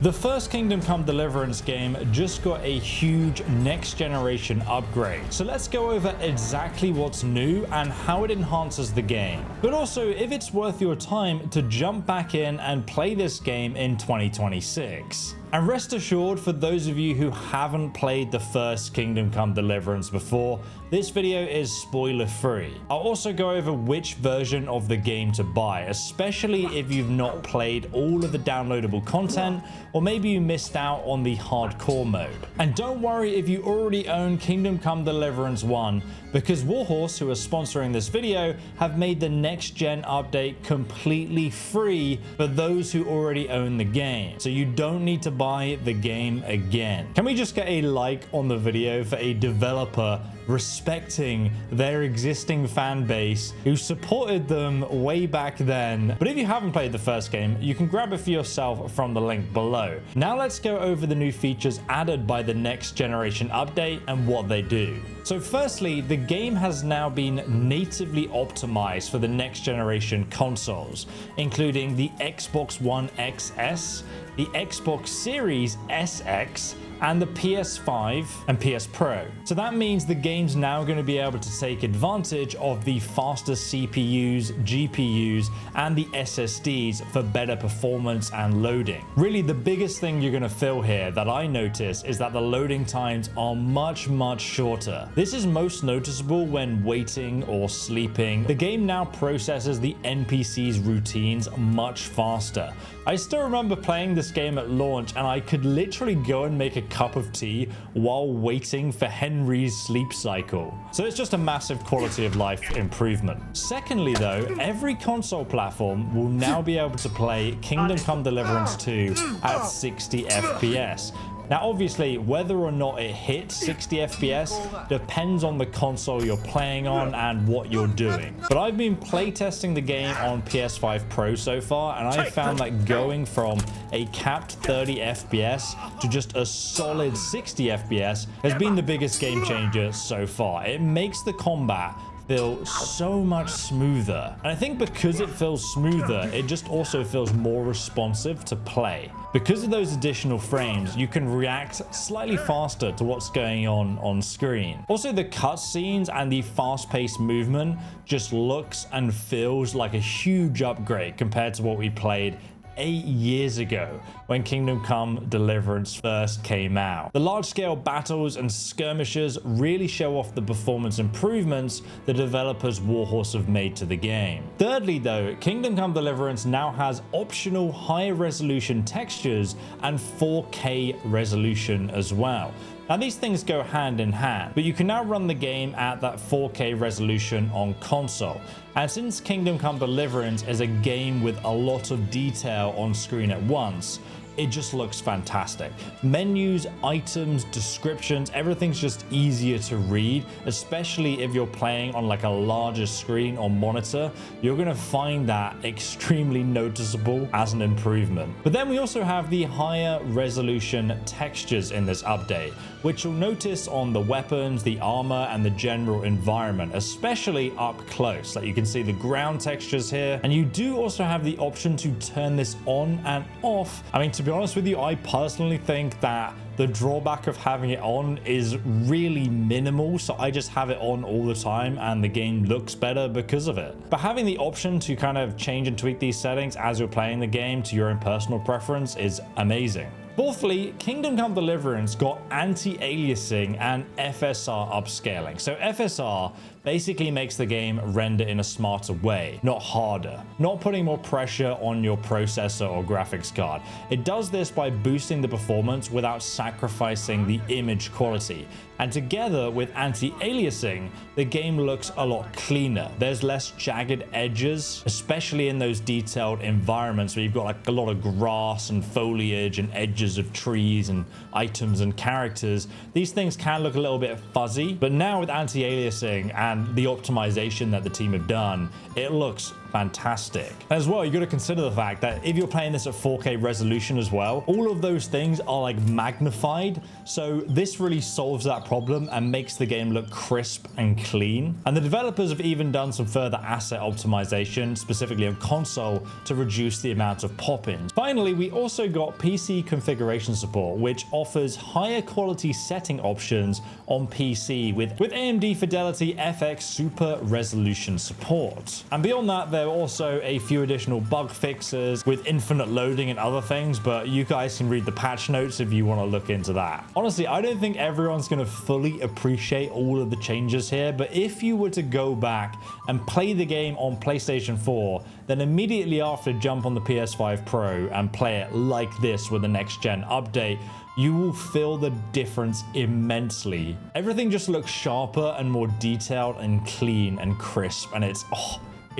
The first Kingdom Come Deliverance game just got a huge next generation upgrade, so let's go over exactly what's new and how it enhances the game, but also if it's worth your time to jump back in and play this game in 2026. And rest assured, for those of you who haven't played the first Kingdom Come Deliverance before, this video is spoiler free. I'll also go over which version of the game to buy, especially if you've not played all of the downloadable content, or maybe you missed out on the hardcore mode. And don't worry if you already own Kingdom Come Deliverance 1, because Warhorse, who are sponsoring this video, have made the next gen update completely free for those who already own the game. So you don't need to buy the game again. Can we just get a like on the video for a developer respecting their existing fan base who supported them way back then? But if you haven't played the first game, you can grab it for yourself from the link below. Now let's go over the new features added by the next generation update and what they do. So firstly, the game has now been natively optimized for the next generation consoles, including the Xbox One XS, the Xbox Series SX, and the PS5 and PS Pro. So that means the game's now going to be able to take advantage of the faster CPUs, GPUs, and the SSDs for better performance and loading. Really, the biggest thing you're going to feel here that I notice is that the loading times are much shorter. This is most noticeable when waiting or sleeping. The game now processes the NPC's routines much faster. I still remember playing this game at launch and I could literally go and make a cup of tea while waiting for Henry's sleep cycle. So it's just a massive quality of life improvement. Secondly though, every console platform will now be able to play Kingdom Come Deliverance 2 at 60 FPS. Now obviously, whether or not it hits 60 FPS depends on the console you're playing on and what you're doing. But I've been playtesting the game on PS5 Pro so far, and I found that going from a capped 30 FPS to just a solid 60 FPS has been the biggest game changer so far. It makes the combat feel so much smoother, and I think because it feels smoother, it just also feels more responsive to play. Because of those additional frames, you can react slightly faster to what's going on screen. Also, the cutscenes and the fast-paced movement just looks and feels like a huge upgrade compared to what we played 8 years ago when Kingdom Come Deliverance first came out. The large-scale battles and skirmishes really show off the performance improvements the developers Warhorse have made to the game. Thirdly though, Kingdom Come Deliverance now has optional higher resolution textures and 4K resolution as well. Now these things go hand in hand, but you can now run the game at that 4K resolution on console. And since Kingdom Come Deliverance is a game with a lot of detail on screen at once, it just looks fantastic. Menus, items, descriptions, everything's just easier to read, especially if you're playing on like a larger screen or monitor. You're gonna find that extremely noticeable as an improvement. But then we also have the higher resolution textures in this update, which you'll notice on the weapons, the armor, and the general environment, especially up close. Like you can see the ground textures here, and you do also have the option to turn this on and off. I mean, to be honest with you, I personally think that the drawback of having it on is really minimal, so I just have it on all the time and the game looks better because of it. But having the option to kind of change and tweak these settings as you're playing the game to your own personal preference is amazing. Fourthly, Kingdom Come Deliverance got anti-aliasing and FSR upscaling. So FSR basically makes the game render in a smarter way, not harder, not putting more pressure on your processor or graphics card. It does this by boosting the performance without sacrificing the image quality. And together with anti-aliasing, the game looks a lot cleaner. There's less jagged edges, especially in those detailed environments where you've got like a lot of grass and foliage and edges of trees and items and characters. These things can look a little bit fuzzy, but now with anti-aliasing and the optimization that the team have done, it looks fantastic. As well, you got to consider the fact that if you're playing this at 4K resolution as well, all of those things are like magnified. So this really solves that problem and makes the game look crisp and clean. And the developers have even done some further asset optimization, specifically on console, to reduce the amount of pop-ins. Finally, we also got PC configuration support, which offers higher quality setting options on PC with AMD Fidelity FX Super Resolution support. And beyond that, there are also a few additional bug fixes with infinite loading and other things, but you guys can read the patch notes if you want to look into that. Honestly, I don't think everyone's going to fully appreciate all of the changes here, but if you were to go back and play the game on PlayStation 4, then immediately after jump on the PS5 Pro and play it like this with the next gen update, you will feel the difference immensely. Everything just looks sharper and more detailed and clean and crisp, and it's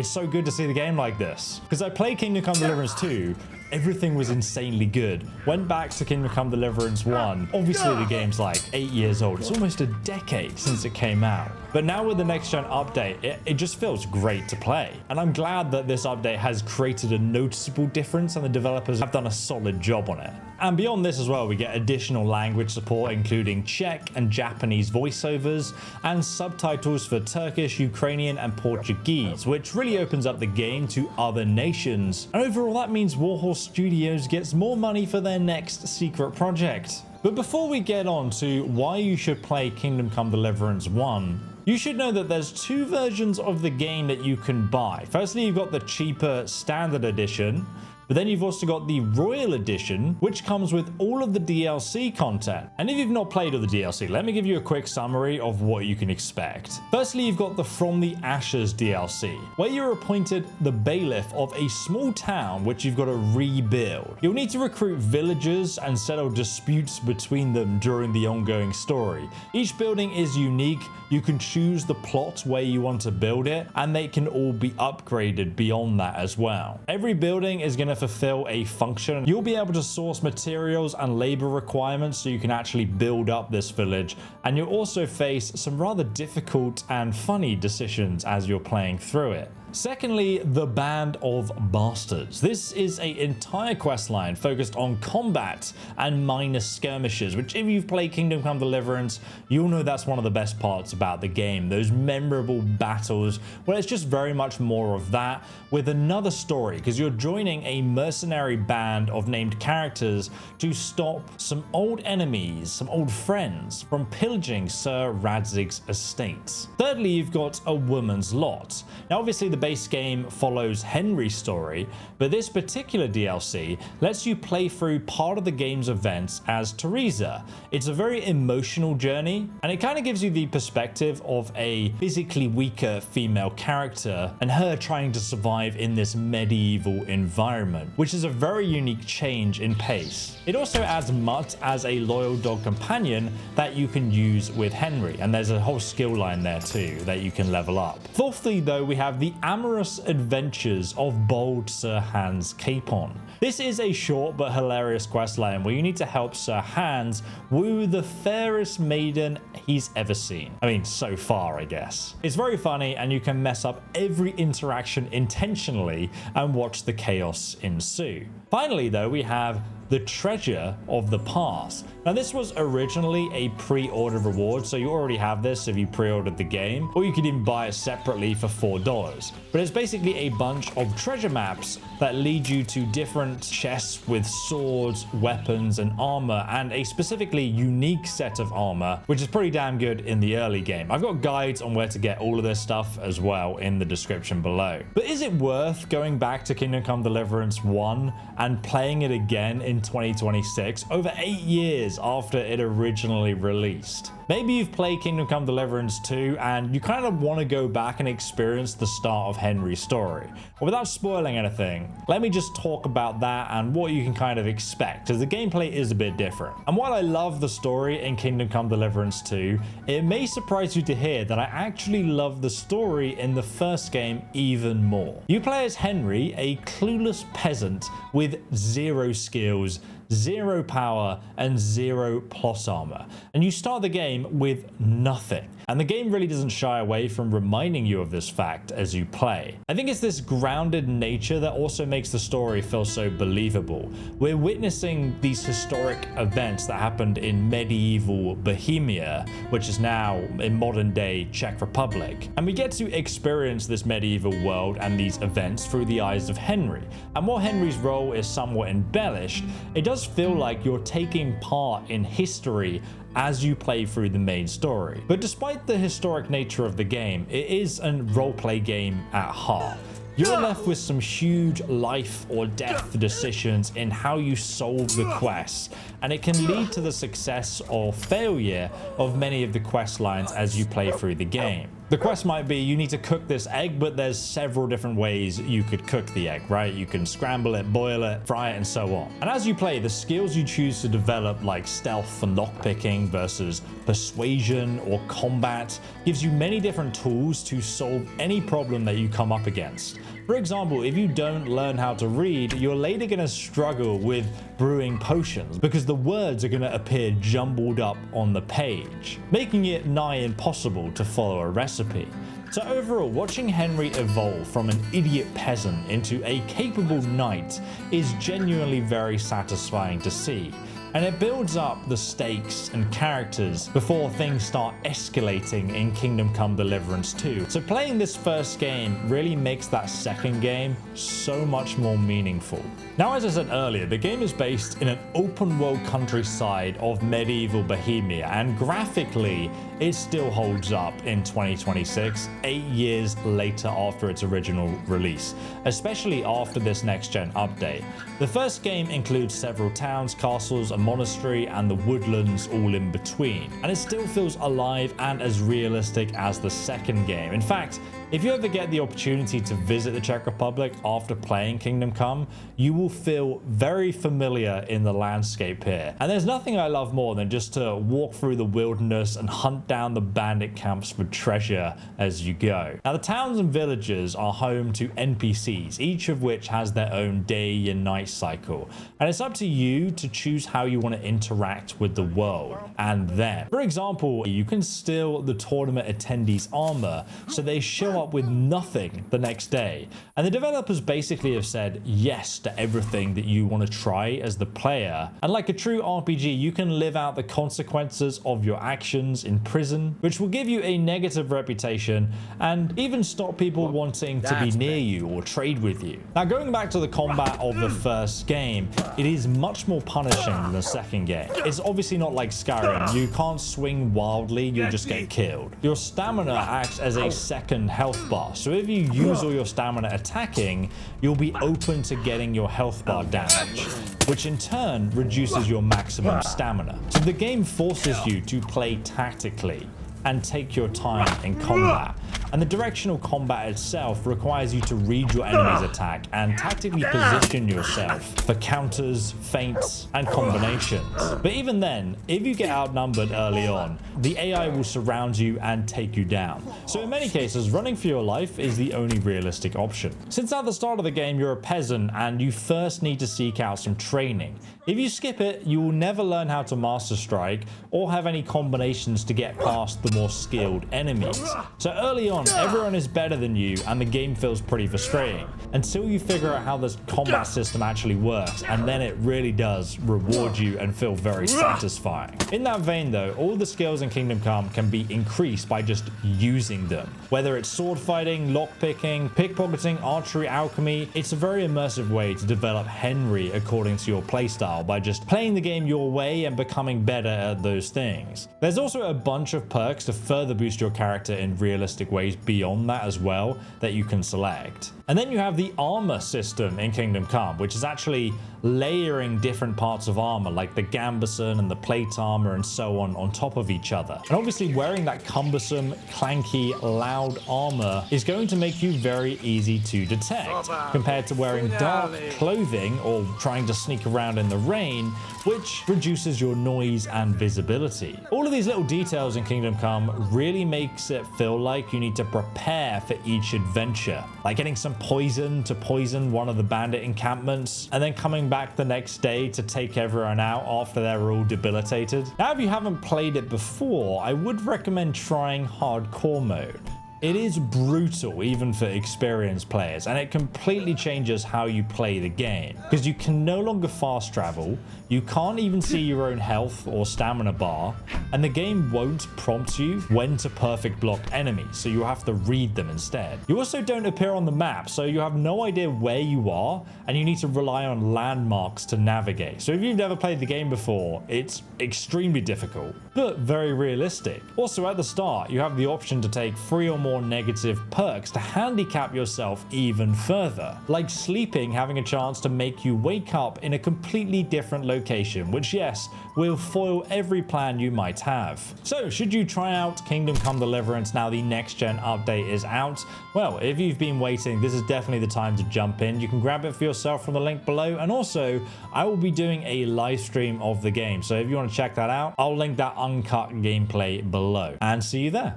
so good to see the game like this. Because I played Kingdom Come Deliverance 2, everything was insanely good. Went back to Kingdom Come Deliverance 1. Obviously, the game's like 8 years old. It's almost a decade since it came out. But now with the next gen update, it just feels great to play. And I'm glad that this update has created a noticeable difference and the developers have done a solid job on it. And beyond this as well, we get additional language support, including Czech and Japanese voiceovers and subtitles for Turkish, Ukrainian, and Portuguese, which really opens up the game to other nations. And overall, that means Warhorse Studios gets more money for their next secret project. But before we get on to why you should play Kingdom Come Deliverance 1, you should know that there's two versions of the game that you can buy. Firstly, you've got the cheaper standard edition, but then you've also got the Royal Edition, which comes with all of the DLC content. And if you've not played all the DLC, let me give you a quick summary of what you can expect. Firstly, you've got the From the Ashes DLC, where you're appointed the bailiff of a small town which you've got to rebuild. You'll need to recruit villagers and settle disputes between them during the ongoing story. Each building is unique. You can choose the plot where you want to build it, and they can all be upgraded beyond that as well. Every building is going to fulfill a function. You'll be able to source materials and labor requirements so you can actually build up this village, and you'll also face some rather difficult and funny decisions as you're playing through it. Secondly, the Band of Bastards. This is an entire questline focused on combat and minor skirmishes, which if you've played Kingdom Come Deliverance, you'll know that's one of the best parts about the game. Those memorable battles, well, it's just very much more of that with another story, because you're joining a mercenary band of named characters to stop some old enemies, some old friends from pillaging Sir Radzig's estate. Thirdly, you've got A Woman's Lot. Now, obviously, the base game follows Henry's story, but this particular DLC lets you play through part of the game's events as Teresa. It's a very emotional journey, and it kind of gives you the perspective of a physically weaker female character and her trying to survive in this medieval environment, which is a very unique change in pace. It also adds Mutt as a loyal dog companion that you can use with Henry, and there's a whole skill line there too that you can level up. Fourthly, though, we have the amorous adventures of bold Sir Hans Capon. This is a short but hilarious questline where you need to help Sir Hans woo the fairest maiden he's ever seen. I mean, so far, I guess. It's very funny, and you can mess up every interaction intentionally and watch the chaos ensue. Finally, though, we have the Treasure of the Past. Now, this was originally a pre-order reward, so you already have this if you pre-ordered the game, or you could even buy it separately for $4. But it's basically a bunch of treasure maps that lead you to different chests with swords, weapons, and armor, and a specifically unique set of armor, which is pretty damn good in the early game. I've got guides on where to get all of this stuff as well in the description below. But is it worth going back to Kingdom Come Deliverance 1 and playing it again in 2026, over 8 years after it originally released? Maybe you've played Kingdom Come Deliverance 2 and you kind of want to go back and experience the start of Henry's story. But without spoiling anything, let me just talk about that and what you can kind of expect, because the gameplay is a bit different. And while I love the story in Kingdom Come Deliverance 2, it may surprise you to hear that I actually love the story in the first game even more. You play as Henry, a clueless peasant with zero skills, 0 power, and 0 plot armor. And you start the game with nothing. And the game really doesn't shy away from reminding you of this fact as you play. I think it's this grounded nature that also makes the story feel so believable. We're witnessing these historic events that happened in medieval Bohemia, which is now in modern day Czech Republic. And we get to experience this medieval world and these events through the eyes of Henry. And while Henry's role is somewhat embellished, it does feel like you're taking part in history as you play through the main story. But despite the historic nature of the game, it is a roleplay game at heart. You're left with some huge life or death decisions in how you solve the quests, and it can lead to the success or failure of many of the quest lines as you play through the game. The quest might be you need to cook this egg, but there's several different ways you could cook the egg, right? You can scramble it, boil it, fry it, and so on. And as you play, the skills you choose to develop, like stealth and lockpicking versus persuasion or combat, gives you many different tools to solve any problem that you come up against. For example, if you don't learn how to read, you're later going to struggle with brewing potions because the words are going to appear jumbled up on the page, making it nigh impossible to follow a recipe. So overall, watching Henry evolve from an idiot peasant into a capable knight is genuinely very satisfying to see. And it builds up the stakes and characters before things start escalating in Kingdom Come Deliverance 2. So playing this first game really makes that second game so much more meaningful. Now, as I said earlier, the game is based in an open world countryside of medieval Bohemia, and graphically it still holds up in 2026, 8 years later after its original release, especially after this next gen update. The first game includes several towns, castles, a monastery, and the woodlands all in between, and it still feels alive and as realistic as the second game. In fact, if you ever get the opportunity to visit the Czech Republic after playing Kingdom Come, you will feel very familiar in the landscape here. And there's nothing I love more than just to walk through the wilderness and hunt down the bandit camps for treasure as you go. Now, the towns and villages are home to NPCs, each of which has their own day and night cycle. And it's up to you to choose how you want to interact with the world and them. For example, you can steal the tournament attendees' armor so they show up with nothing the next day. And the developers basically have said yes to everything that you want to try as the player. And like a true RPG, you can live out the consequences of your actions in prison, which will give you a negative reputation and even stop people wanting to be near you or trade with you. Now, going back to the combat of the first game, it is much more punishing than the second game. It's obviously not like Skyrim. You can't swing wildly, you'll just get killed. Your stamina acts as a second health bar, so if you use all your stamina attacking, you'll be open to getting your health bar damage, which in turn reduces your maximum stamina. So the game forces you to play tactically and take your time in combat. And the directional combat itself requires you to read your enemy's attack and tactically position yourself for counters, feints, and combinations. But even then, if you get outnumbered early on, the AI will surround you and take you down. So in many cases, running for your life is the only realistic option. Since at the start of the game you're a peasant and you first need to seek out some training. If you skip it, you will never learn how to master strike or have any combinations to get past the more skilled enemies. So early on, everyone is better than you and the game feels pretty frustrating until you figure out how this combat system actually works, and then it really does reward you and feel very satisfying. In that vein though, all the skills in Kingdom Come can be increased by just using them. Whether it's sword fighting, lockpicking, pickpocketing, archery, alchemy, it's a very immersive way to develop Henry according to your playstyle by just playing the game your way and becoming better at those things. There's also a bunch of perks to further boost your character in realistic ways beyond that as well that you can select. And then you have the armor system in Kingdom Come, which is actually layering different parts of armor like the gambeson and the plate armor and so on top of each other. And obviously wearing that cumbersome, clanky, loud armor is going to make you very easy to detect compared to wearing dark clothing or trying to sneak around in the rain, which reduces your noise and visibility. All of these little details in Kingdom Come really makes it feel like you need to prepare for each adventure, like getting some poison to poison one of the bandit encampments, and then coming back the next day to take everyone out after they're all debilitated. Now, if you haven't played it before, I would recommend trying hardcore mode. It is brutal even for experienced players, and it completely changes how you play the game, because you can no longer fast travel, you can't even see your own health or stamina bar, and the game won't prompt you when to perfect block enemies, so you have to read them instead. You also don't appear on the map, so you have no idea where you are, and you need to rely on landmarks to navigate. So if you've never played the game before, it's extremely difficult, but very realistic. Also, at the start, you have the option to take 3 or more negative perks to handicap yourself even further, like sleeping having a chance to make you wake up in a completely different location, which, yes, will foil every plan you might have. So should you try out Kingdom Come Deliverance now the next gen update is out? Well, if you've been waiting, this is definitely the time to jump in. You can grab it for yourself from the link below, and also I will be doing a live stream of the game, so if you want to check that out, I'll link that uncut gameplay below, and see you there.